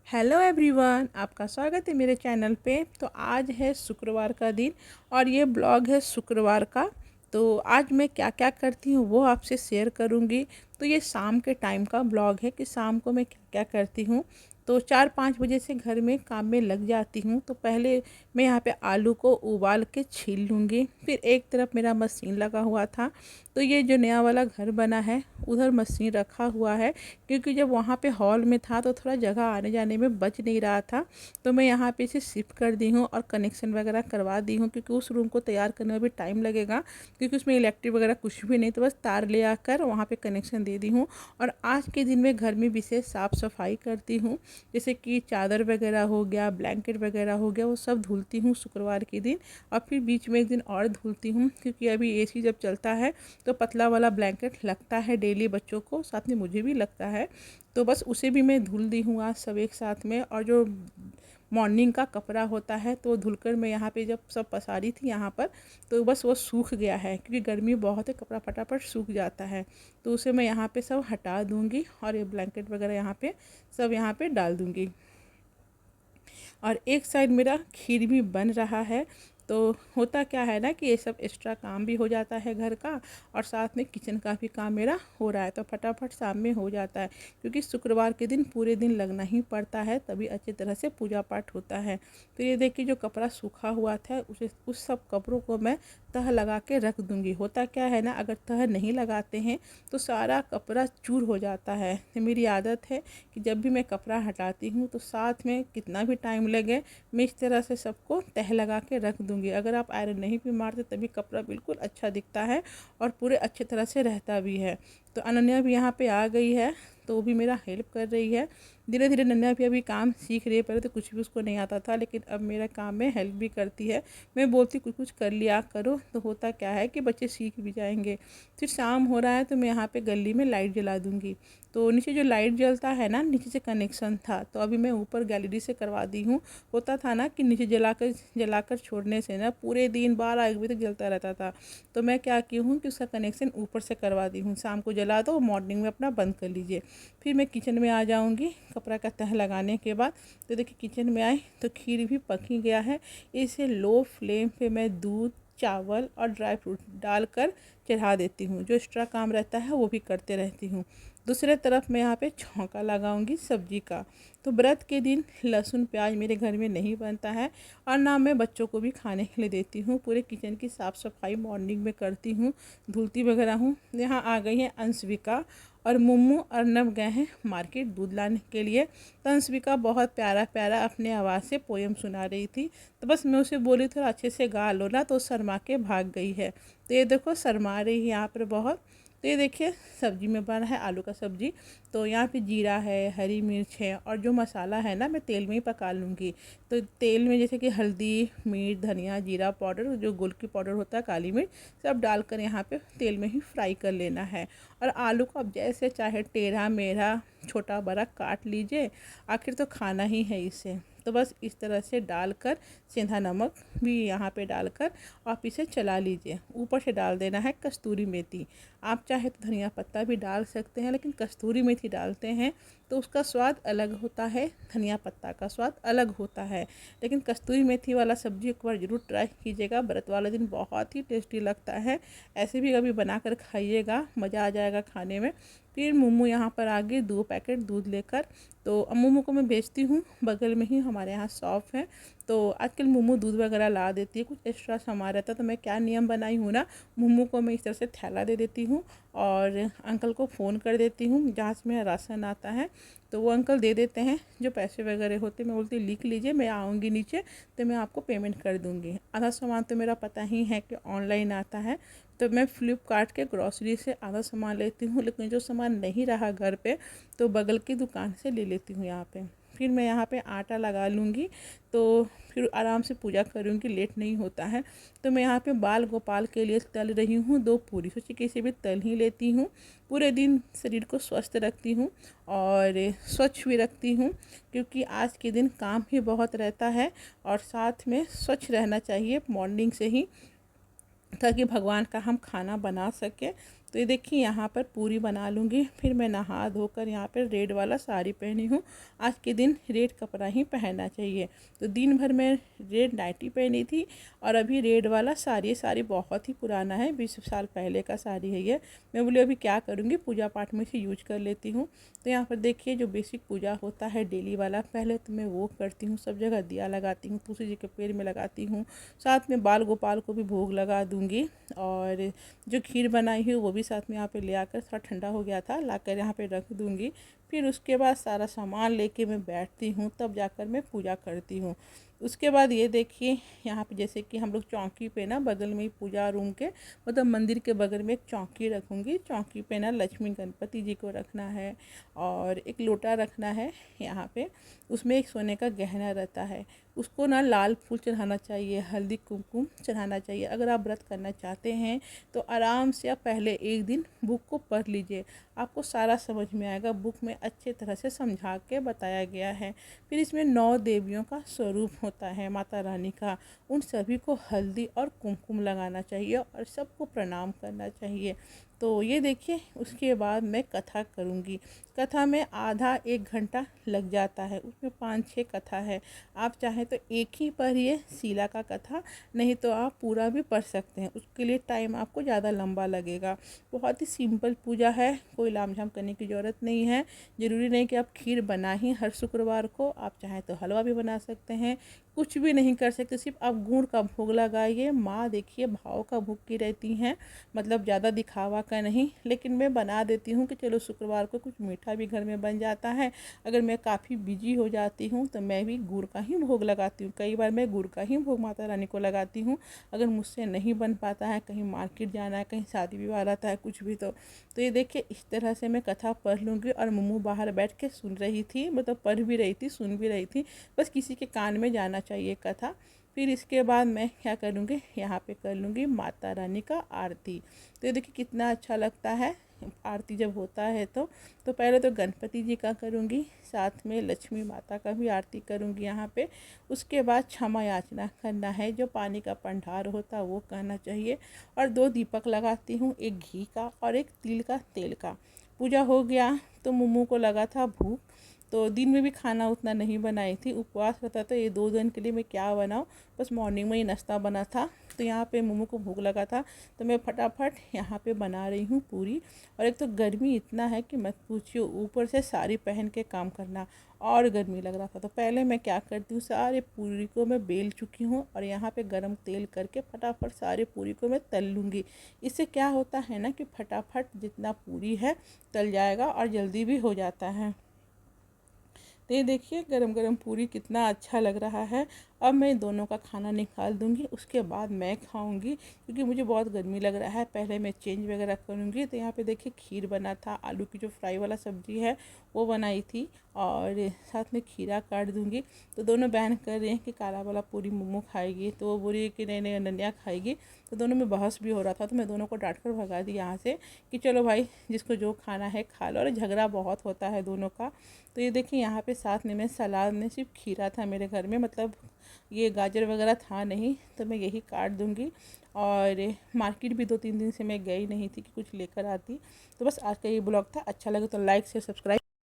Hello everyone, आपका स्वागत है मेरे चैनल पे। तो आज है शुक्रवार का दिन और ये ब्लॉग है शुक्रवार का। तो आज मैं क्या क्या करती हूँ वो आपसे शेयर करूँगी। तो ये शाम के टाइम का ब्लॉग है कि शाम को मैं क्या क्या करती हूँ। तो 4-5 बजे से घर में काम में लग जाती हूँ। तो पहले मैं यहाँ पे आलू को उबाल के छील लूँगी। फिर एक तरफ मेरा मशीन लगा हुआ था, तो ये जो नया वाला घर बना है उधर मशीन रखा हुआ है, क्योंकि जब वहाँ पे हॉल में था तो थोड़ा जगह आने जाने में बच नहीं रहा था। तो मैं यहाँ पे इसे शिफ्ट कर दी हूँ और कनेक्शन वगैरह करवा दी हूँ, क्योंकि उस रूम को तैयार करने में भी टाइम लगेगा, क्योंकि उसमें इलेक्ट्रिक वगैरह कुछ भी नहीं। तो बस तार ले आकर वहाँ पे कनेक्शन दे दी हूँ। और आज के दिन में घर में विशेष साफ़ सफाई करती हूँ, जैसे कि चादर वगैरह हो गया, ब्लैंकेट वगैरह हो गया, वो सब धुलती हूँ शुक्रवार के दिन। और फिर बीच में एक दिन और धुलती हूँ, क्योंकि अभी एसी जब चलता है तो पतला वाला ब्लैंकेट लगता है डेली, बच्चों को साथ में मुझे भी लगता है। तो बस उसे भी मैं धुल दी हूँ आज सब एक साथ में। और जो मॉर्निंग का कपड़ा होता है तो धुलकर मैं यहाँ पे जब सब पसारी थी यहाँ पर, तो बस वो सूख गया है, क्योंकि गर्मी बहुत है, कपड़ा फटाफट सूख जाता है। तो उसे मैं यहाँ पे सब हटा दूँगी और ये ब्लैंकेट वगैरह यहाँ पे सब यहाँ पे डाल दूँगी। और एक साइड मेरा खीर भी बन रहा है। तो होता क्या है ना कि ये सब एक्स्ट्रा काम भी हो जाता है घर का, और साथ में किचन का भी काम मेरा हो रहा है, तो फटाफट शाम में हो जाता है। क्योंकि शुक्रवार के दिन पूरे दिन लगना ही पड़ता है, तभी अच्छी तरह से पूजा पाठ होता है। तो ये देखिए जो कपड़ा सूखा हुआ था उस सब कपड़ों को मैं तह लगा के रख दूँगी। होता क्या है ना, अगर तह नहीं लगाते हैं तो सारा कपड़ा चूर हो जाता है। तो मेरी आदत है कि जब भी मैं कपड़ा हटाती हूँ तो साथ में कितना भी टाइम लगे मैं इस तरह से सबको तह लगा के रख दूँगी। अगर आप आयरन नहीं भी मारते तभी कपड़ा बिल्कुल अच्छा दिखता है और पूरे अच्छे तरह से रहता भी है। तो अनन्या भी यहाँ पे आ गई है, तो वो भी मेरा हेल्प कर रही है। धीरे धीरे अनन्या भी अभी काम सीख रही है, पहले तो कुछ भी उसको नहीं आता था, लेकिन अब मेरा काम में हेल्प भी करती है। मैं बोलती कुछ कुछ कर लिया करो, तो होता क्या है कि बच्चे सीख भी जाएंगे। फिर शाम हो रहा है तो मैं यहाँ पे गली में लाइट जला दूँगी। तो नीचे जो लाइट जलता है ना, नीचे से कनेक्शन था, तो अभी मैं ऊपर गैलरी से करवा दी हूँ। होता था ना कि नीचे जलाकर छोड़ने से ना पूरे दिन 12-1 बजे तक जलता रहता था। तो मैं क्या की हूँ कि उसका कनेक्शन ऊपर से करवा दी हूँ, शाम को जला दो, मॉर्निंग में अपना बंद कर लीजिए। फिर मैं किचन में आ जाऊँगी कपड़ा का तह लगाने के बाद। तो देखिए किचन में आई तो खीर भी पक ही गया है। इसे लो फ्लेम पे मैं दूध, चावल और ड्राई फ्रूट डालकर चढ़ा देती हूँ। जो एक्स्ट्रा काम रहता है वो भी करते रहती हूँ। दूसरे तरफ मैं यहाँ पे छौंका लगाऊंगी सब्जी का। तो व्रत के दिन लहसुन प्याज मेरे घर में नहीं बनता है, और ना मैं बच्चों को भी खाने के लिए देती हूँ। पूरे किचन की साफ़ सफाई मॉर्निंग में करती हूँ, धुलती वगैरह हूँ। यहाँ आ गई है अंशविका और मुम्मू अर्नब गए हैं मार्केट दूध लाने के लिए। तो अंशविका बहुत प्यारा प्यारा अपने आवाज़ से पोयम सुना रही थी। तो बस मैं उसे बोली थोड़ा अच्छे से गा लो ना, तो शर्मा के भाग गई है। तो ये देखो शर्मा रही है यहाँ पर बहुत। तो ये देखिए सब्जी में बना है आलू का सब्जी। तो यहाँ पे जीरा है, हरी मिर्च है, और जो मसाला है ना मैं तेल में ही पका लूँगी। तो तेल में जैसे कि हल्दी, मिर्च, धनिया, जीरा पाउडर, जो गोलकी पाउडर होता है, काली मिर्च, सब डालकर यहाँ पे तेल में ही फ्राई कर लेना है। और आलू को आप जैसे चाहे टेढ़ा मेढ़ा छोटा बड़ा काट लीजिए, आखिर तो खाना ही है इसे। तो बस इस तरह से डालकर सेंधा नमक भी यहाँ पे डालकर आप इसे चला लीजिए। ऊपर से डाल देना है कस्तूरी मेथी। आप चाहे तो धनिया पत्ता भी डाल सकते हैं, लेकिन कस्तूरी मेथी डालते हैं तो उसका स्वाद अलग होता है, धनिया पत्ता का स्वाद अलग होता है। लेकिन कस्तूरी मेथी वाला सब्जी एक बार ज़रूर ट्राई कीजिएगा, व्रत वाले दिन बहुत ही टेस्टी लगता है। ऐसे भी कभी बना कर खाइएगा, मज़ा आ जाएगा खाने में। फिर मोमो यहाँ पर आ गए 2 पैकेट दूध लेकर। तो अब मोमो को मैं बेचती हूँ, बगल में ही हमारे यहाँ शॉप है। तो आजकल मोमो दूध वगैरह ला देती है, कुछ एक्स्ट्रा सामान रहता है। तो मैं क्या नियम बनाई हूँ ना, मोमो को मैं इस तरह से थैला दे देती हूँ और अंकल को फ़ोन कर देती हूँ जहाँ से मेरा राशन आता है। तो वो अंकल दे देते हैं जो पैसे वगैरह होते, मैं बोलती लिख लीजिए, मैं आऊँगी नीचे तो मैं आपको पेमेंट कर दूँगी। आधा सामान तो मेरा पता ही है कि ऑनलाइन आता है। तो मैं फ्लिपकार्ट के ग्रॉसरी से आधा सामान लेती हूँ, लेकिन जो सामान नहीं रहा घर पे तो बगल की दुकान से ले लेती हूँ यहाँ पे। फिर मैं यहाँ पे आटा लगा लूँगी, तो फिर आराम से पूजा करूँगी, लेट नहीं होता है। तो मैं यहाँ पे बाल गोपाल के लिए तल रही हूँ 2 पूरी, सोची किसी भी तल ही लेती हूँ। पूरे दिन शरीर को स्वस्थ रखती हूँ और स्वच्छ भी रखती हूँ, क्योंकि आज के दिन काम ही बहुत रहता है और साथ में स्वच्छ रहना चाहिए मॉर्निंग से ही, ताकि भगवान का हम खाना बना सकें। तो ये देखिए यहाँ पर पूरी बना लूँगी। फिर मैं नहा धोकर यहाँ पर रेड वाला साड़ी पहनी हूँ। आज के दिन रेड कपड़ा ही पहनना चाहिए। तो दिन भर मैं रेड नाइटी पहनी थी और अभी रेड वाला साड़ी। साड़ी बहुत ही पुराना है, 20 साल पहले का साड़ी है ये। मैं बोली अभी क्या करूँगी, पूजा पाठ में से यूज कर लेती हूँ। तो यहाँ पर देखिए जो बेसिक पूजा होता है डेली वाला, पहले तो मैं वो करती हूँ। सब जगह दिया लगाती हूँ, तुलसी जी के पेड़ में लगाती हूँ। साथ में बाल गोपाल को भी भोग लगा दूँगी। और जो खीर बनाई हुई वो भी साथ में यहाँ पे ले आकर, थोड़ा ठंडा हो गया था, लाकर यहाँ पे रख दूँगी। फिर उसके बाद सारा सामान लेके मैं बैठती हूँ, तब जाकर मैं पूजा करती हूँ। उसके बाद ये देखिए यहाँ पे जैसे कि हम लोग चौकी पे ना बगल में ही पूजा रूम के मतलब मंदिर के बगल में एक चौकी रखूँगी। चौकी पे ना लक्ष्मी गणपति जी को रखना है और एक लोटा रखना है यहाँ पे। उसमें एक सोने का गहना रहता है, उसको ना लाल फूल चढ़ाना चाहिए, हल्दी कुमकुम चढ़ाना चाहिए। अगर आप व्रत करना चाहते हैं तो आराम से आप पहले एक दिन बुक को पढ़ लीजिए, आपको सारा समझ में आएगा। बुक में अच्छे तरह से समझा के बताया गया है। फिर इसमें 9 देवियों का स्वरूप होता है माता रानी का, उन सभी को हल्दी और कुमकुम लगाना चाहिए और सबको प्रणाम करना चाहिए। तो ये देखिए उसके बाद मैं कथा करूँगी। कथा में आधा 1 घंटा लग जाता है, उसमें 5-6 कथा है। आप चाहें तो एक ही पढ़िए शीला का कथा, नहीं तो आप पूरा भी पढ़ सकते हैं। उसके लिए टाइम आपको ज़्यादा लंबा लगेगा। बहुत ही सिंपल पूजा है, कोई लामझाम करने की ज़रूरत नहीं है। ज़रूरी नहीं कि आप खीर बना ही हर शुक्रवार को, आप चाहें तो हलवा भी बना सकते हैं। कुछ भी नहीं कर सकते, सिर्फ आप गुड़ का भोग लगाइए। माँ देखिए भाव का भोग की रहती हैं, मतलब ज़्यादा दिखावा का नहीं। लेकिन मैं बना देती हूँ कि चलो शुक्रवार को कुछ मीठा भी घर में बन जाता है। अगर मैं काफ़ी बिजी हो जाती हूँ तो मैं भी गुड़ का ही भोग लगाती हूँ। कई बार मैं गुड़ का ही भोग माता रानी को लगाती हूँ। अगर मुझसे नहीं बन पाता है, कहीं मार्केट जाना है, कहीं शादी विवाह रहता है, कुछ भी तो ये देखिए इस तरह से मैं कथा पढ़ लूँगी। और मम्मू बाहर बैठ के सुन रही थी, मतलब पढ़ भी रही थी, सुन भी रही थी। बस किसी के कान में जाना चाहिए कथा। फिर इसके बाद मैं क्या करूँगी, यहाँ पे कर लूँगी माता रानी का आरती। तो ये देखिए कितना अच्छा लगता है आरती जब होता है तो पहले तो गणपति जी का करूँगी, साथ में लक्ष्मी माता का भी आरती करूँगी यहाँ पे। उसके बाद क्षमा याचना करना है, जो पानी का भंडार होता है वो करना चाहिए। और 2 दीपक लगाती हूँ, एक घी का और एक तिल का तेल का। पूजा हो गया तो मुम्मू को लगा था भूख, तो दिन में भी खाना उतना नहीं बनाई थी, उपवास रहता। तो ये 2 दिन के लिए मैं क्या बनाऊँ, बस मॉर्निंग में ही नाश्ता बना था। तो यहाँ पे मोमो को भूख लगा था तो मैं फटाफट यहाँ पे बना रही हूँ पूरी। और एक तो गर्मी इतना है कि मत पूछिए, ऊपर से साड़ी पहन के काम करना और गर्मी लग रहा था। तो पहले मैं क्या करती हूँ, सारे पूरी को मैं बेल चुकी हूँ और यहाँ पे गरम तेल करके फटाफट सारे पूरी को मैं तल लूँगी। इससे क्या होता है ना कि फटाफट जितना पूरी है तल जाएगा और जल्दी भी हो जाता है। तो ये देखिए गरम गरम पूरी कितना अच्छा लग रहा है। अब मैं दोनों का खाना निकाल दूंगी, उसके बाद मैं खाऊंगी क्योंकि मुझे बहुत गर्मी लग रहा है। पहले मैं चेंज वगैरह करूंगी। तो यहाँ पे देखिए खीर बना था, आलू की जो फ्राई वाला सब्ज़ी है वो बनाई थी और साथ में खीरा काट दूंगी। तो दोनों बहन कर रहे हैं कि काला वाला पूरी मोमो खाएगी, तो वो बोली कि नहीं नहीं अनन्या खाएगी। तो दोनों में बहस भी हो रहा था, तो मैं दोनों को डांट कर भगा दी यहाँ से कि चलो भाई जिसको जो खाना है खा लो। और झगड़ा बहुत होता है दोनों का। तो ये देखिए यहाँ पे साथ में मैं सलाद में सिर्फ खीरा था मेरे घर में, मतलब ये गाजर वगैरह था नहीं, तो मैं यही काट दूँगी। और मार्केट भी 2-3 दिन से मैं गई नहीं थी कि कुछ लेकर आती। तो बस आज का ये ब्लॉग था, अच्छा लगे तो लाइक शेयर सब्सक्राइब।